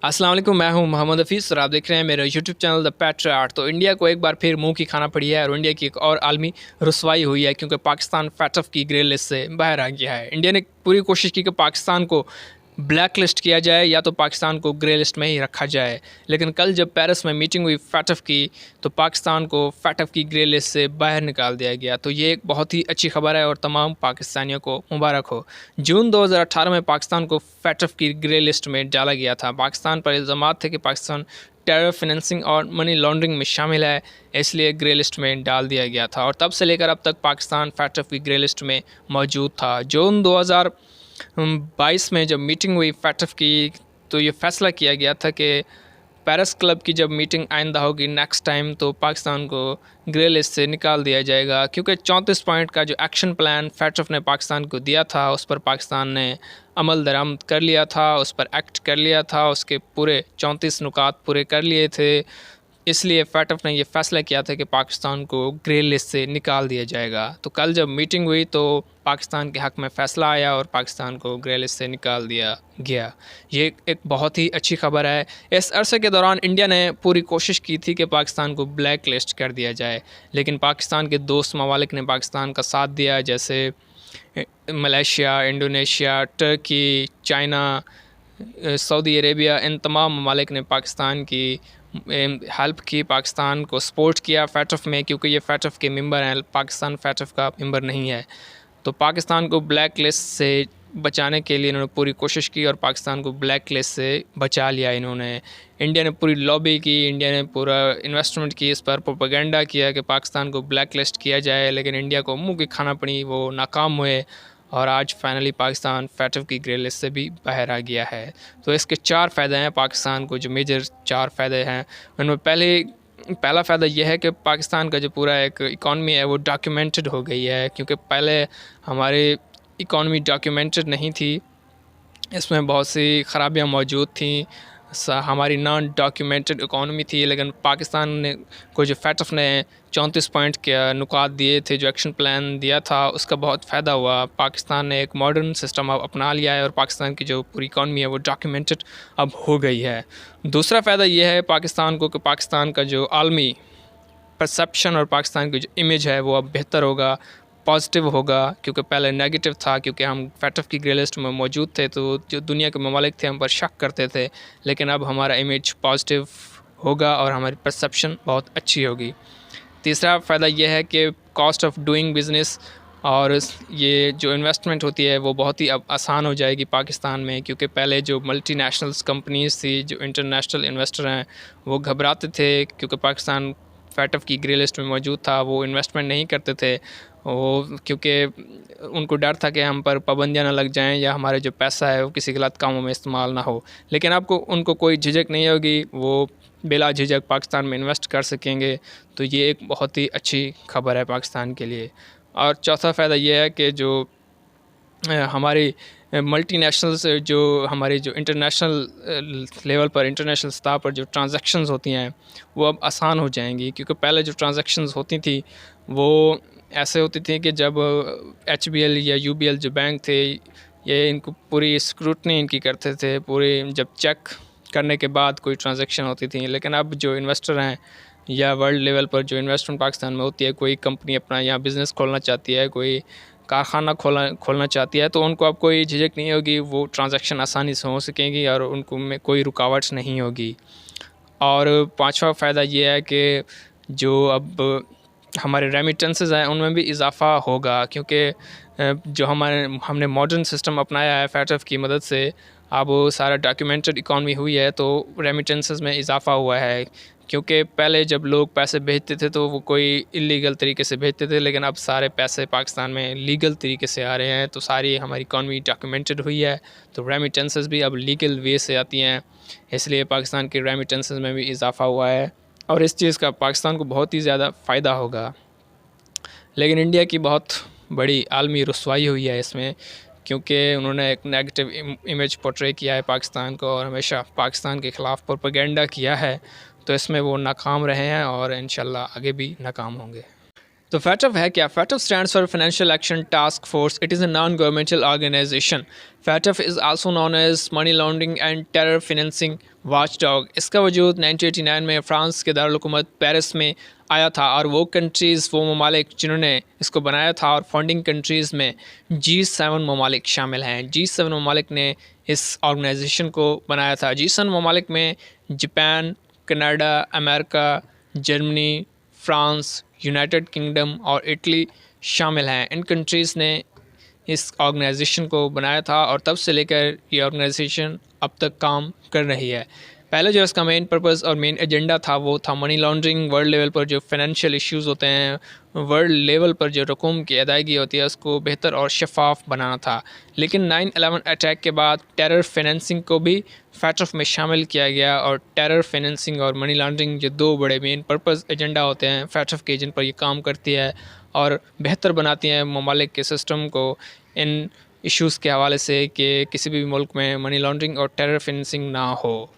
अस्सलाम वालेकुम, मैं हूं मोहम्मद हफ़ीज़ और आप देख रहे हैं मेरा यूट्यूब चैनल द पैट्रियट। तो इंडिया को एक बार फिर मुंह की खाना पड़ी है और इंडिया की एक और आलमी रुसवाई हुई है क्योंकि पाकिस्तान फैटफ की ग्रे लिस्ट से बाहर आ गया है। इंडिया ने पूरी कोशिश की कि पाकिस्तान को ब्लैक लिस्ट किया जाए या तो पाकिस्तान को ग्रे लिस्ट में ही रखा जाए, लेकिन कल जब पेरिस में मीटिंग हुई फैटफ की तो पाकिस्तान को फैटफ की ग्रे लिस्ट से बाहर निकाल दिया गया। तो ये एक बहुत ही अच्छी खबर है और तमाम पाकिस्तानियों को मुबारक हो। जून 2018 में पाकिस्तान को फैटफ की ग्रे लिस्ट में डाला गया था। पाकिस्तान पर इल्ज़ामात थे कि पाकिस्तान टेरर फाइनेंसिंग और मनी लॉन्ड्रिंग में शामिल है, इसलिए ग्रे लिस्ट में डाल दिया गया था और तब से लेकर अब तक पाकिस्तान फैटफ की ग्रे लिस्ट में मौजूद था। जून 2022 में जब मीटिंग हुई फैटफ की तो ये फ़ैसला किया गया था कि पेरिस क्लब की जब मीटिंग आइंदा होगी नेक्स्ट टाइम तो पाकिस्तान को ग्रे लिस्ट से निकाल दिया जाएगा, क्योंकि 34 पॉइंट का जो एक्शन प्लान फैटफ ने पाकिस्तान को दिया था उस पर पाकिस्तान ने अमल दरामद कर लिया था, उस पर एक्ट कर लिया था, उसके पूरे 34 नुकात पूरे कर लिए थे। इसलिए फैटफ ने यह फ़ैसला किया था कि पाकिस्तान को ग्रे लिस्ट से निकाल दिया जाएगा। तो कल जब मीटिंग हुई तो पाकिस्तान के हक़ में फ़ैसला आया और पाकिस्तान को ग्रे लिस्ट से निकाल दिया गया। ये एक बहुत ही अच्छी खबर है। इस अरसे के दौरान इंडिया ने पूरी कोशिश की थी कि पाकिस्तान को ब्लैक लिस्ट कर दिया जाए, लेकिन पाकिस्तान के दोस्त ममालिक ने पाकिस्तान का साथ दिया, जैसे Malaysia, Indonesia, Turkey, China, Saudi Arabia. इन तमाम ममालिक ने पाकिस्तान की हेल्प की, पाकिस्तान को सपोर्ट किया फैटफ में, क्योंकि ये फैटफ के मेंबर हैं, पाकिस्तान फैटफ का मेंबर नहीं है। तो पाकिस्तान को ब्लैक लिस्ट से बचाने के लिए इन्होंने पूरी कोशिश की और पाकिस्तान को ब्लैक लिस्ट से बचा लिया इन्होंने। इंडिया ने पूरी लॉबी की, इंडिया ने पूरा इन्वेस्टमेंट की, इस पर प्रोपेगेंडा किया कि पाकिस्तान को ब्लैक लिस्ट किया जाए, लेकिन इंडिया को मुँह की खाना पड़ी, वो नाकाम हुए और आज फाइनली पाकिस्तान फैटफ की ग्रे लिस्ट से भी बाहर आ गया है। तो इसके 4 फ़ायदे हैं पाकिस्तान को, जो मेजर 4 फ़ायदे हैं उनमें पहला फ़ायदा यह है कि पाकिस्तान का जो पूरा एक इकॉनमी है वो डॉक्यूमेंटेड हो गई है, क्योंकि पहले हमारी इकॉनमी डॉक्यूमेंटेड नहीं थी, इसमें बहुत सी ख़राबियाँ मौजूद थीं, हमारी नॉन डॉक्यूमेंटेड इकॉनमी थी। लेकिन पाकिस्तान ने को जो फैटफ ने 34 पॉइंट के नुकात दिए थे, जो एक्शन प्लान दिया था, उसका बहुत फ़ायदा हुआ। पाकिस्तान ने एक मॉडर्न सिस्टम अब अपना लिया है और पाकिस्तान की जो पूरी इकॉनमी है वो डॉक्यूमेंटेड अब हो गई है। दूसरा फ़ायदा यह है पाकिस्तान को कि पाकिस्तान का जो आलमी परसेप्शन और पाकिस्तान की जो इमेज है वो अब बेहतर होगा, पॉजिटिव होगा, क्योंकि पहले नेगेटिव था, क्योंकि हम फैटफ की ग्रे लिस्ट में मौजूद थे तो जो दुनिया के ममालिक थे हम पर शक करते थे, लेकिन अब हमारा इमेज पॉजिटिव होगा और हमारी परसेप्शन बहुत अच्छी होगी। तीसरा फ़ायदा यह है कि कॉस्ट ऑफ डूइंग बिज़नेस और ये जो इन्वेस्टमेंट होती है वो बहुत ही अब आसान हो जाएगी पाकिस्तान में, क्योंकि पहले जो मल्टीनेशनल्स कंपनीज़ थी, जो इंटरनेशनल इन्वेस्टर हैं, वो घबराते थे क्योंकि पाकिस्तान फैटफ की ग्रे लिस्ट में मौजूद था, वो इन्वेस्टमेंट नहीं करते थे, वो क्योंकि उनको डर था कि हम पर पाबंदियाँ ना लग जाएं या हमारे जो पैसा है वो किसी गलत कामों में इस्तेमाल ना हो। लेकिन आपको उनको कोई झिझक नहीं होगी, वो बिला झिझक पाकिस्तान में इन्वेस्ट कर सकेंगे। तो ये एक बहुत ही अच्छी खबर है पाकिस्तान के लिए। और चौथा फ़ायदा ये है कि जो हमारी मल्टीनेशनल्स, जो हमारी जो इंटरनेशनल लेवल पर, इंटरनेशनल सतह पर जो ट्रांजैक्शंस होती हैं वो अब आसान हो जाएंगी, क्योंकि पहले जो ट्रांजैक्शंस होती थी वो ऐसे होती थी कि जब HBL या UBL जो बैंक थे ये इनको पूरी स्क्रूटनी इनकी करते थे, पूरी जब चेक करने के बाद कोई ट्रांजैक्शन होती थी। लेकिन अब जो इन्वेस्टर हैं या वर्ल्ड लेवल पर जो इन्वेस्टमेंट पाकिस्तान में होती है, कोई कंपनी अपना यहाँ बिज़नेस खोलना चाहती है, कोई कारखाना खोलना चाहती है, तो उनको अब कोई झिझक नहीं होगी, वो ट्रांजैक्शन आसानी से हो सकेंगी और उनको में कोई रुकावट नहीं होगी। और पांचवा फ़ायदा ये है कि जो अब हमारे रेमिटेंसेस हैं उनमें भी इजाफ़ा होगा, क्योंकि जो हमने मॉडर्न सिस्टम अपनाया है फैटफ की मदद से, अब वो सारा डॉक्यूमेंटेड इकॉनमी हुई है, तो रेमिटेंसेस में इजाफ़ा हुआ है। क्योंकि पहले जब लोग पैसे भेजते थे तो वो कोई इलीगल तरीके से भेजते थे, लेकिन अब सारे पैसे पाकिस्तान में लीगल तरीके से आ रहे हैं, तो सारी हमारी इकॉनमी डॉक्यूमेंटेड हुई है, तो रेमिटेंसेस भी अब लीगल वे से आती हैं, इसलिए पाकिस्तान के रेमिटेंसेस में भी इजाफ़ा हुआ है और इस चीज़ का पाकिस्तान को बहुत ही ज़्यादा फ़ायदा होगा। लेकिन इंडिया की बहुत बड़ी आलमी रुसवाई हुई है इसमें, क्योंकि उन्होंने एक नेगेटिव इमेज पोर्ट्रे किया है पाकिस्तान को और हमेशा पाकिस्तान के ख़िलाफ़ प्रोपेगेंडा किया है, तो इसमें वो नाकाम रहे हैं और इंशाल्लाह आगे भी नाकाम होंगे। तो FATF है क्या? FATF stands for Financial Action Task Force. It is a non-governmental organization. FATF is also known as Money Laundering and Terror Financing Watchdog. इसका वजूद 1989 में फ्रांस के दारुल-हुकूमत पेरिस में आया था और वो कंट्रीज़, वो ममालिक जिन्होंने इसको बनाया था और फंडिंग कंट्रीज़ में G7 ममालिक शामिल हैं। G7 ममालिक ने इस ऑर्गेनाइजेशन को बनाया था। G7 ममालिक में Japan, Canada, America, Germany, France, United kingdom और इटली शामिल हैं। इन कंट्रीज़ ने इस ऑर्गेनाइजेशन को बनाया था और तब से लेकर ये ऑर्गेनाइजेशन अब तक काम कर रही है। पहले जो इसका मेन पर्पस और मेन एजेंडा था वो था मनी लॉन्ड्रिंग। वर्ल्ड लेवल पर जो फाइनेंशियल इश्यूज़ होते हैं, वर्ल्ड लेवल पर जो रकूम की अदायगी होती है, उसको बेहतर और शफाफ बनाना था। लेकिन 9/11 अटैक के बाद टेरर फाइनेंसिंग को भी FATF में शामिल किया गया और टेरर फाइनेंसिंग और मनी लॉन्ड्रिंग जो दो बड़े मेन पर्पस एजेंडा होते हैं FATF के, जिन पर ये काम करती है और बेहतर बनाती हैं ममालिक के सिस्टम को इन इश्यूज़ के हवाले से कि किसी भी मुल्क में मनी लॉन्ड्रिंग और टेरर फाइनेंसिंग ना हो।